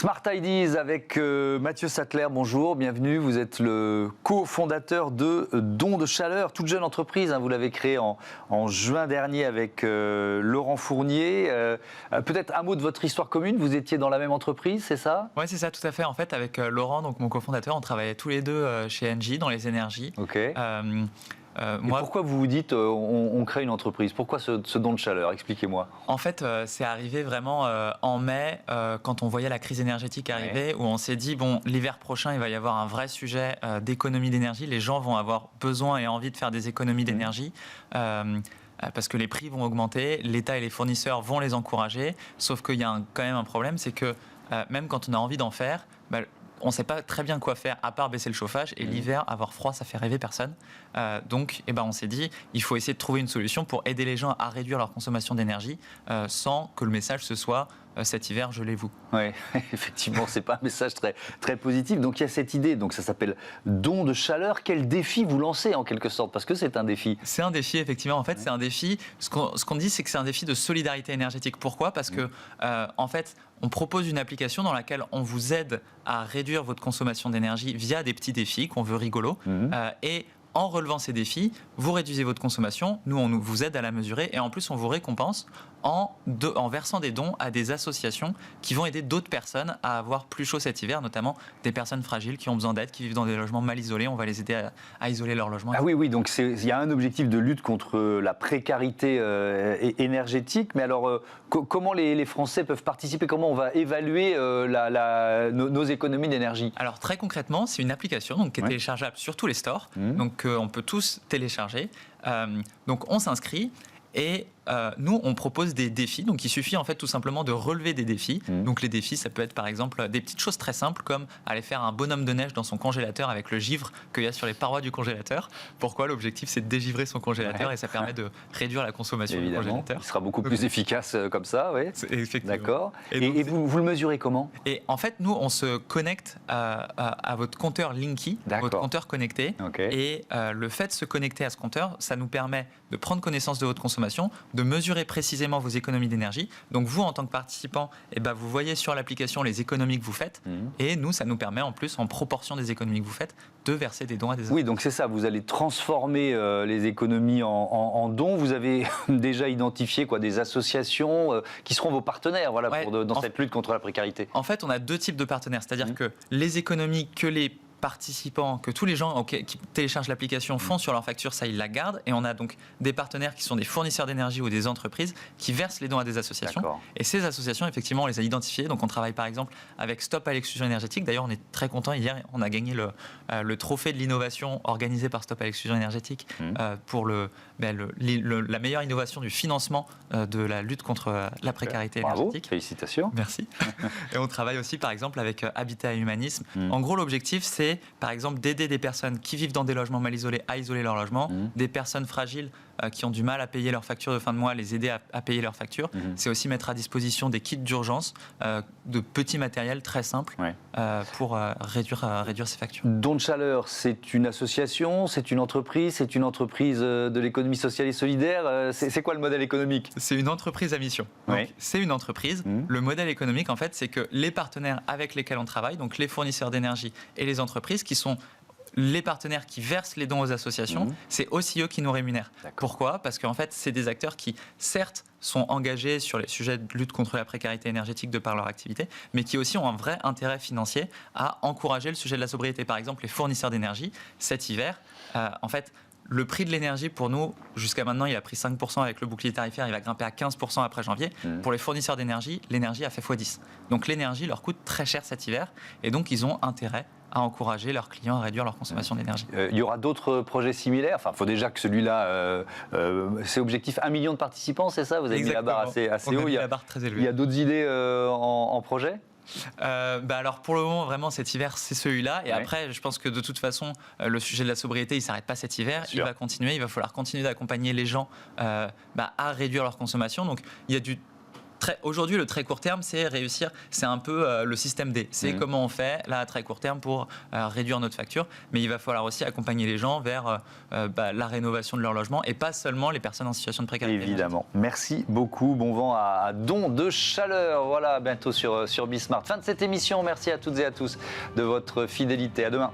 Smart Ideas avec Mathieu Sattler, bonjour, bienvenue. Vous êtes le cofondateur de Don de Chaleur, toute jeune entreprise. Vous l'avez créée en juin dernier avec Laurent Fournier. Peut-être un mot de votre histoire commune, vous étiez dans la même entreprise, c'est ça? Oui, c'est ça, tout à fait. En fait, avec Laurent, donc mon cofondateur, on travaillait tous les deux chez Engie dans les énergies. Ok. Pourquoi vous vous dites on crée une entreprise? Pourquoi ce don de chaleur? Expliquez-moi. En fait, c'est arrivé vraiment en mai, quand on voyait la crise énergétique arriver, où on s'est dit, bon, l'hiver prochain, il va y avoir un vrai sujet d'économie d'énergie. Les gens vont avoir besoin et envie de faire des économies d'énergie. Parce que les prix vont augmenter, l'État et les fournisseurs vont les encourager. Sauf qu'il y a quand même un problème, c'est que même quand on a envie d'en faire, on ne sait pas très bien quoi faire à part baisser le chauffage. Et l'hiver, avoir froid, ça fait rêver personne. Donc, on s'est dit, il faut essayer de trouver une solution pour aider les gens à réduire leur consommation d'énergie sans que le message ce soit cet hiver, gelez-vous. Oui, effectivement, ce n'est pas un message très, très positif. Donc, il y a cette idée. Donc, ça s'appelle Don de Chaleur. Quel défi vous lancez en quelque sorte? Parce que c'est un défi. C'est un défi, effectivement. En fait, c'est un défi. Ce qu'on dit, c'est que c'est un défi de solidarité énergétique. Pourquoi? Parce que, en fait, on propose une application dans laquelle on vous aide à réduire votre consommation d'énergie via des petits défis qu'on veut rigolos. Et en relevant ces défis, vous réduisez votre consommation, nous on vous aide à la mesurer et en plus on vous récompense en versant des dons à des associations qui vont aider d'autres personnes à avoir plus chaud cet hiver, notamment des personnes fragiles qui ont besoin d'aide, qui vivent dans des logements mal isolés. On va les aider à isoler leur logement. Ah oui, donc il y a un objectif de lutte contre la précarité énergétique, mais alors comment les Français peuvent participer? Comment on va évaluer nos économies d'énergie? Alors très concrètement, c'est une application donc, qui est téléchargeable sur tous les stores, donc on peut tous télécharger. Donc on s'inscrit. Et nous, on propose des défis. Donc, il suffit en fait tout simplement de relever des défis. Donc, les défis, ça peut être par exemple des petites choses très simples comme aller faire un bonhomme de neige dans son congélateur avec le givre qu'il y a sur les parois du congélateur. Pourquoi? L'objectif, c'est de dégivrer son congélateur et ça permet de réduire la consommation du congélateur. Il sera beaucoup plus efficace comme ça, oui. Effectivement. D'accord. Et vous le mesurez comment? Et en fait, nous, on se connecte à votre compteur Linky, votre compteur connecté. Et le fait de se connecter à ce compteur, ça nous permet de prendre connaissance de votre consommation, de mesurer précisément vos économies d'énergie. Donc vous, en tant que participant, vous voyez sur l'application les économies que vous faites. Et nous, ça nous permet en plus, en proportion des économies que vous faites, de verser des dons à des associations. Oui, donc c'est ça, vous allez transformer les économies en dons. Vous avez déjà identifié des associations qui seront vos partenaires dans cette lutte contre la précarité. En fait, on a deux types de partenaires. C'est-à-dire que les économies que les participants, que tous les gens qui téléchargent l'application font sur leur facture, ça ils la gardent. Et on a donc des partenaires qui sont des fournisseurs d'énergie ou des entreprises qui versent les dons à des associations. Et ces associations, effectivement, on les a identifiées. Donc on travaille par exemple avec Stop à l'exclusion énergétique. D'ailleurs, on est très content. Hier, on a gagné le trophée de l'innovation organisé par Stop à l'exclusion énergétique pour la meilleure innovation du financement de la lutte contre la précarité énergétique. Félicitations. Merci. Et on travaille aussi par exemple avec Habitat et Humanisme. En gros, l'objectif, c'est par exemple d'aider des personnes qui vivent dans des logements mal isolés à isoler leur logement, des personnes fragiles qui ont du mal à payer leurs factures de fin de mois, les aider à payer leurs factures. C'est aussi mettre à disposition des kits d'urgence, de petits matériels très simples pour réduire ces factures. Don de Chaleur, c'est une association, c'est une entreprise de l'économie sociale et solidaire. C'est quoi le modèle économique? C'est une entreprise à mission. C'est une entreprise. Le modèle économique, en fait, c'est que les partenaires avec lesquels on travaille, donc les fournisseurs d'énergie et les entreprises qui sont les partenaires qui versent les dons aux associations, c'est aussi eux qui nous rémunèrent. Pourquoi? Parce qu'en fait, c'est des acteurs qui, certes, sont engagés sur les sujets de lutte contre la précarité énergétique de par leur activité, mais qui aussi ont un vrai intérêt financier à encourager le sujet de la sobriété. Par exemple, les fournisseurs d'énergie, cet hiver, en fait, le prix de l'énergie, pour nous, jusqu'à maintenant, il a pris 5% avec le bouclier tarifaire, il va grimper à 15% après janvier. Pour les fournisseurs d'énergie, l'énergie a fait x10. Donc l'énergie leur coûte très cher cet hiver, et donc ils ont intérêt à encourager leurs clients à réduire leur consommation d'énergie. Il y aura d'autres projets similaires? Enfin, il faut déjà que celui-là, c'est objectif 1 million de participants, c'est ça? Vous avez mis la barre assez haut. La barre très élevée. Il y a d'autres idées en projet? Alors pour le moment, vraiment cet hiver, c'est celui-là. Et après, je pense que de toute façon, le sujet de la sobriété, il ne s'arrête pas cet hiver. Il va continuer. Il va falloir continuer d'accompagner les gens à réduire leur consommation. Donc il y a Aujourd'hui, le très court terme, c'est réussir, c'est un peu le système D. C'est comment on fait, là, à très court terme, pour réduire notre facture. Mais il va falloir aussi accompagner les gens vers la rénovation de leur logement et pas seulement les personnes en situation de précarité. Évidemment. Merci beaucoup. Bon vent à Don de Chaleur. Voilà, bientôt sur Bismart. Fin de cette émission. Merci à toutes et à tous de votre fidélité. À demain.